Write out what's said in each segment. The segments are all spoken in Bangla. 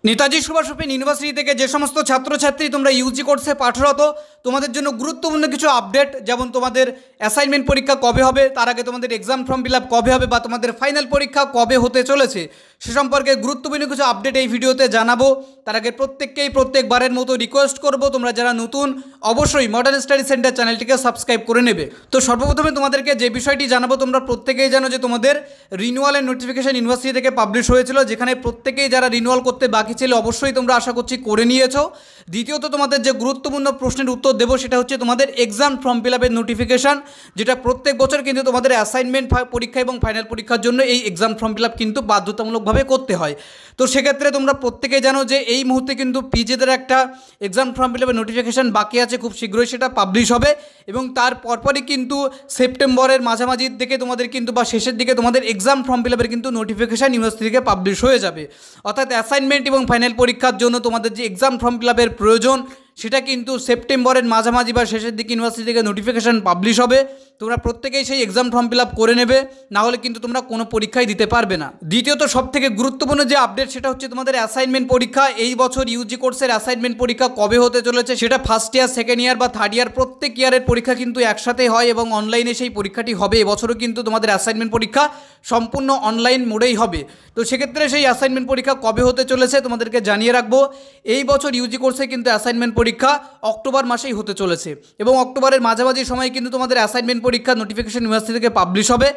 নেতাজি সুভাষ ওপেন ইউনিভার্সিটি থেকে যে সমস্ত ছাত্রছাত্রী তোমরা ইউজি কোর্সে পাঠরত তোমাদের জন্য গুরুত্বপূর্ণ কিছু আপডেট, যেমন তোমাদের অ্যাসাইনমেন্ট পরীক্ষা কবে হবে, তার আগে তোমাদের এক্সাম ফর্ম ফিল আপ কবে হবে বা তোমাদের ফাইনাল পরীক্ষা কবে হতে চলেছে সে সম্পর্কে গুরুত্বপূর্ণ কিছু আপডেট এই ভিডিওতে জানাবো। তার আগে প্রত্যেককেই প্রত্যেকবারের মতো রিকোয়েস্ট করব, তোমরা যারা নতুন অবশ্যই মডার্ন স্টাডি সেন্টার চ্যানেলটিকে সাবস্ক্রাইব করে নেবে। তো সর্বপ্রথমে তোমাদেরকে যে বিষয়টি জানাবো, তোমরা প্রত্যেকেই জানো যে তোমাদের রিনিউয়ালের নোটিফিকেশন ইউনিভার্সিটি থেকে পাবলিশ হয়েছিল, যেখানে প্রত্যেকেই যারা রিনিউয়াল করতে বাকি ছিল অবশ্যই তোমরা আশা করছি করে নিয়েছো। দ্বিতীয়ত তোমাদের যে গুরুত্বপূর্ণ প্রশ্নের উত্তর দেবো সেটা হচ্ছে তোমাদের এক্সাম ফর্ম ফিল আপের নোটিফিকেশান, যেটা প্রত্যেক বছর কিন্তু তোমাদের অ্যাসাইনমেন্ট পরীক্ষা এবং ফাইনাল পরীক্ষার জন্য এই এক্সাম ফর্ম ফিল আপ কিন্তু বাধ্যতামূলকভাবে করতে হয়। তো সেক্ষেত্রে তোমরা প্রত্যেকেই জানো যে এই মুহূর্তে কিন্তু পিজিদের একটা এক্সাম ফর্ম ফিল আপের নোটিফিকেশান বাকি আছে, খুব শীঘ্রই সেটা পাবলিশ হবে এবং তার পরপরই কিন্তু সেপ্টেম্বরের মাঝামাঝির দিকে তোমাদের কিন্তু বা শেষের দিকে তোমাদের এক্সাম ফর্ম ফিল আপের কিন্তু নোটিফিকেশান ইউনিভার্সিটি থেকে পাবলিশ হয়ে যাবে। অর্থাৎ অ্যাসাইনমেন্ট এবং ফাইনাল পরীক্ষার জন্য তোমাদের যে এক্সাম ফর্ম ফিল আপের প্রয়োজন সেটা কিন্তু সেপ্টেম্বরের মাঝামাঝি বা শেষের দিকে ইউনিভার্সিটি থেকে নোটিফিকেশান পাবলিশ হবে। তোমরা প্রত্যেকেই সেই এক্সাম ফর্ম ফিল আপ করে নেবে, না হলে কিন্তু তোমরা কোনো পরীক্ষাই দিতে পারবে না। দ্বিতীয়ত সবথেকে গুরুত্বপূর্ণ যে আপডেট সেটা হচ্ছে তোমাদের অ্যাসাইনমেন্ট পরীক্ষা। এই বছর ইউজি কোর্সের অ্যাসাইনমেন্ট পরীক্ষা কবে হতে চলেছে সেটা ফার্স্ট ইয়ার, সেকেন্ড ইয়ার বা থার্ড ইয়ার প্রত্যেক ইয়ারের পরীক্ষা কিন্তু একসাথে হয় এবং অনলাইনে সেই পরীক্ষাটি হবে। এবছরও কিন্তু তোমাদের অ্যাসাইনমেন্ট পরীক্ষা সম্পূর্ণ অনলাইন মোডেই হবে। তো সেক্ষেত্রে সেই অ্যাসাইনমেন্ট পরীক্ষা কবে হতে চলেছে তোমাদেরকে জানিয়ে রাখবো। এই বছর ইউজি কোর্সে কিন্তু অ্যাসাইনমেন্ট পরীক্ষা অক্টোবর মাসেই হতে চলেছে এবং অক্টোবরের মাঝামাঝি সময় কিন্তু তোমাদের অ্যাসাইনমেন্ট পরীক্ষা নোটিফিকেশন ইউনিভার্সিটি থেকে পাবলিশ হবে।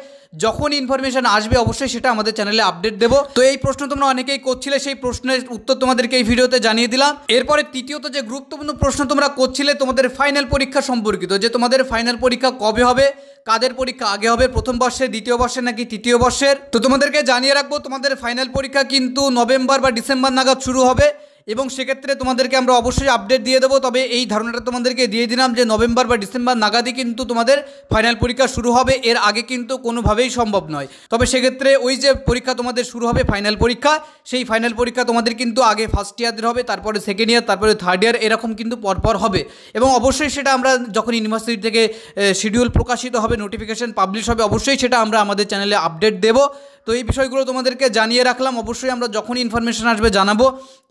যখন ইনফরমেশন আসবে অবশ্যই সেটা আমাদের চ্যানেলে আপডেট দেবো। তো এই প্রশ্ন তোমরা অনেকেই করছিলে, সেই প্রশ্নের উত্তর তোমাদেরকে এই ভিডিওতে জানিয়ে দিলাম। এরপরে তৃতীয়ত যে গুরুত্বপূর্ণ প্রশ্ন তোমরা করছিলে তোমাদের ফাইনাল পরীক্ষা সম্পর্কিত, যে তোমাদের ফাইনাল পরীক্ষা কবে হবে, কাদের পরীক্ষা আগে হবে, প্রথম বর্ষের, দ্বিতীয় বর্ষের নাকি তৃতীয় বর্ষের। তো তোমাদেরকে জানিয়ে রাখবো তোমাদের ফাইনাল পরীক্ষা কিন্তু নভেম্বর বা ডিসেম্বর নাগাদ শুরু হবে এবং সেক্ষেত্রে তোমাদেরকে আমরা অবশ্যই আপডেট দিয়ে দেবো। তবে এই ধারণাটা তোমাদেরকে দিয়ে দিলাম যে নভেম্বর বা ডিসেম্বর নাগাদই কিন্তু তোমাদের ফাইনাল পরীক্ষা শুরু হবে, এর আগে কিন্তু কোনোভাবেই সম্ভব নয়। তবে সেক্ষেত্রে ওই যে পরীক্ষা তোমাদের শুরু হবে ফাইনাল পরীক্ষা, সেই ফাইনাল পরীক্ষা তোমাদের কিন্তু আগে ফার্স্ট ইয়ারের হবে, তারপরে সেকেন্ড ইয়ার, তারপরে থার্ড ইয়ার, এরকম কিন্তু পরপর হবে এবং অবশ্যই সেটা আমরা যখন ইউনিভার্সিটি থেকে শিডিউল প্রকাশিত হবে, নোটিফিকেশান পাবলিশ হবে, অবশ্যই সেটা আমরা আমাদের চ্যানেলে আপডেট দেবো। তো এই বিষয়গুলো তোমাদেরকে জানিয়ে রাখলাম, অবশ্যই আমরা যখন ইনফরমেশন আসবে জানাবো।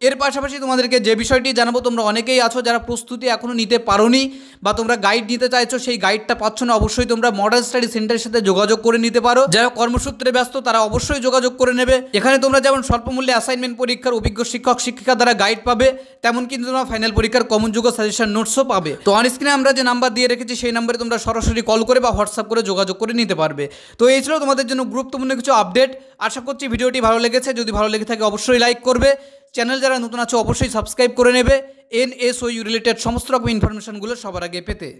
এর পাশাপাশি তোমাদেরকে যে বিষয়টি জানাবো, তোমরা অনেকেই আছো যারা প্রস্তুতি এখনও নিতে পারোনি বা তোমরা গাইড নিতে চাইছো, সেই গাইডটা পাচ্ছ না, অবশ্যই তোমরা মডার্ন স্টাডি সেন্টারের সাথে যোগাযোগ করে নিতে পারো। যারা কর্মসূত্রে ব্যস্ত তারা অবশ্যই যোগাযোগ করে নেবে। এখানে তোমরা যেমন স্বল্পমূল্যে অ্যাসাইনমেন্ট পরীক্ষার অভিজ্ঞ শিক্ষক শিক্ষিকা দ্বারা গাইড পাবে, তেমন কিন্তু তোমরা ফাইনাল পরীক্ষার কমনযোগ্য সাজেশন নোটসও পাবে। তো অন স্ক্রিনে আমরা যে নাম্বার দিয়ে রেখেছি সেই নাম্বারে তোমরা সরাসরি কল করে বা হোয়াটসঅ্যাপ করে যোগাযোগ করে নিতে পারবে। তো এই ছিল তোমাদের জন্য গুরুত্বপূর্ণ কিছু আপডেট। আশা করছি ভিডিওটি ভালো লেগেছে, যদি ভালো লেগে থাকে অবশ্যই লাইক করবে। চ্যানেল যারা নতুন আছে অবশ্যই সাবস্ক্রাইব করে নেবে এনএসওইউ রিলেটেড সমস্ত রকম ইনফরমেশনগুলো সবার আগে পেতে।